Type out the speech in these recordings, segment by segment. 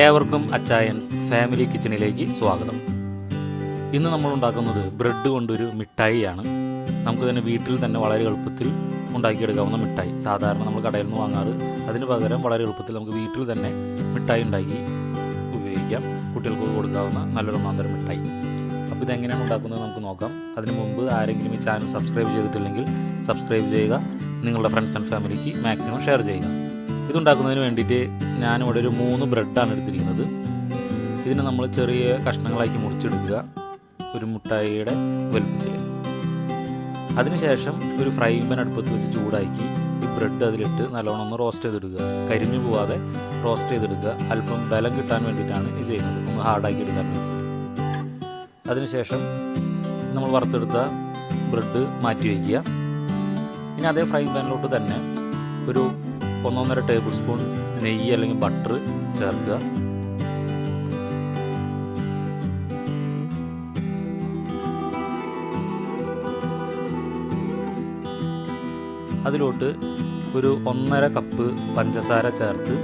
ഏവർക്കും അച്ചായൻസ് ഫാമിലി കിച്ചണിലേക്ക് സ്വാഗതം. ഇന്ന് നമ്മൾ ഉണ്ടാക്കുന്നത് ബ്രെഡ് കൊണ്ടൊരു മിഠായിയാണ്. നമുക്ക് തന്നെ വീട്ടിൽ തന്നെ വളരെ എളുപ്പത്തിൽ ഉണ്ടാക്കിയെടുക്കാവുന്ന മിഠായി. സാധാരണ നമ്മൾ കടയിൽ നിന്ന് വാങ്ങാറ്, അതിന് പകരം വളരെ എളുപ്പത്തിൽ നമുക്ക് വീട്ടിൽ തന്നെ മിഠായി ഉണ്ടാക്കി ഉപയോഗിക്കാം. കുട്ടികൾക്ക് കൊടുക്കാവുന്ന നല്ലൊരു ഒന്നാന്തരം മിഠായി. അപ്പോൾ ഇതെങ്ങനെയാണ് ഉണ്ടാക്കുന്നത് നമുക്ക് നോക്കാം. അതിന് മുമ്പ് ആരെങ്കിലും ഈ ചാനൽ സബ്സ്ക്രൈബ് ചെയ്തിട്ടില്ലെങ്കിൽ സബ്സ്ക്രൈബ് ചെയ്യുക. നിങ്ങളുടെ ഫ്രണ്ട്സ് ആൻഡ് ഫാമിലിക്ക് മാക്സിമം ഷെയർ ചെയ്യുക. ഇതുണ്ടാക്കുന്നതിന് വേണ്ടിയിട്ട് ഞാനിവിടെ ഒരു 3 ബ്രെഡാണ് എടുത്തിരിക്കുന്നത്. ഇതിനെ നമ്മൾ ചെറിയ കഷ്ണങ്ങളാക്കി മുറിച്ചെടുക്കുക, ഒരു മുട്ടായിയുടെ വലുപ്പത്തിൽ. അതിനുശേഷം ഒരു ഫ്രൈ പാൻ അടുപ്പത്ത് വെച്ച് ചൂടാക്കി ഈ ബ്രെഡ് അതിലിട്ട് നല്ലോണം ഒന്ന് റോസ്റ്റ് ചെയ്തെടുക്കുക. കരിഞ്ഞു പോവാതെ റോസ്റ്റ് ചെയ്തെടുക്കുക. അല്പം ബലം കിട്ടാൻ വേണ്ടിയിട്ടാണ് ഇത് ചെയ്യുന്നത്, ഒന്ന് ഹാർഡാക്കി എടുക്കാൻ വേണ്ടി. അതിനുശേഷം നമ്മൾ വറുത്തെടുത്ത ബ്രെഡ് മാറ്റി വയ്ക്കുക. ഇനി അതേ ഫ്രൈ പാനിലോട്ട് തന്നെ ഒരു 1.5 ടേബിൾ സ്പൂൺ നെയ്യ് അല്ലെങ്കിൽ ബട്ടർ ചേർക്കുക. അതിലോട്ട് ഒരു 1.5 കപ്പ് പഞ്ചസാര ചേർത്ത്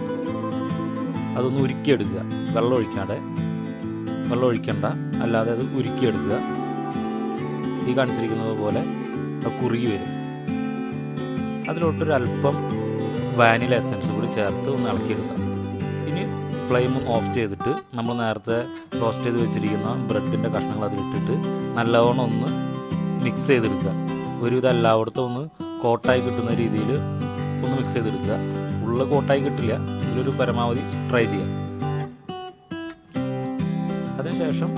അതൊന്ന് ഉരുക്കിയെടുക്കുക. വെള്ളം ഒഴിക്കണ്ട, അല്ലാതെ അത് ഉരുക്കിയെടുക്കുക. ഈ കാണിച്ചിരിക്കുന്നത് പോലെ കുറുകി വരും. അതിലോട്ടൊരല്പം വാനില എസൻസ് കൂടി ചേർത്ത് ഒന്ന് ഇളക്കിയെടുക്കുക. ഇനി ഫ്ലെയിം ഓഫ് ചെയ്തിട്ട് നമ്മൾ നേരത്തെ റോസ്റ്റ് ചെയ്ത് വെച്ചിരിക്കുന്ന ബ്രെഡിൻ്റെ കഷ്ണങ്ങൾ അതിലിട്ടിട്ട് നല്ലവണ്ണം ഒന്ന് മിക്സ് ചെയ്തെടുക്കുക. ഒരുവിധം എല്ലായിടത്തും ഒന്ന് കോട്ടായി കിട്ടുന്ന രീതിയിൽ ഒന്ന് മിക്സ് ചെയ്തെടുക്കുക. ഫുള്ള് കോട്ടായി കിട്ടില്ല, ഇതിലൊരു പരമാവധി ട്രൈ ചെയ്യുക. അതിനുശേഷം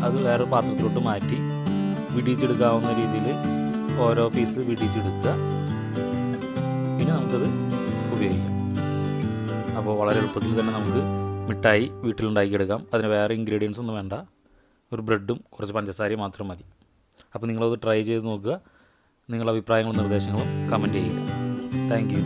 അത് വേറെ പാത്രത്തിലോട്ട് മാറ്റി വിടിയിച്ചെടുക്കാവുന്ന രീതിയിൽ ഓരോ പീസ് വിടിയിച്ചെടുക്കുക. ഇനി നമുക്കത് ഉപയോഗിക്കാം. അപ്പോൾ വളരെ എളുപ്പത്തിൽ തന്നെ നമുക്ക് മിഠായി വീട്ടിലുണ്ടാക്കിയെടുക്കാം. അതിന് വേറെ ഇൻഗ്രീഡിയൻസ് ഒന്നും വേണ്ട, ഒരു ബ്രെഡും കുറച്ച് പഞ്ചസാരയും മാത്രം മതി. അപ്പോൾ നിങ്ങളത് ട്രൈ ചെയ്ത് നോക്കുക. നിങ്ങളുടെ അഭിപ്രായങ്ങളും നിർദ്ദേശങ്ങളും കമൻറ്റ് ചെയ്യുക. Thank you.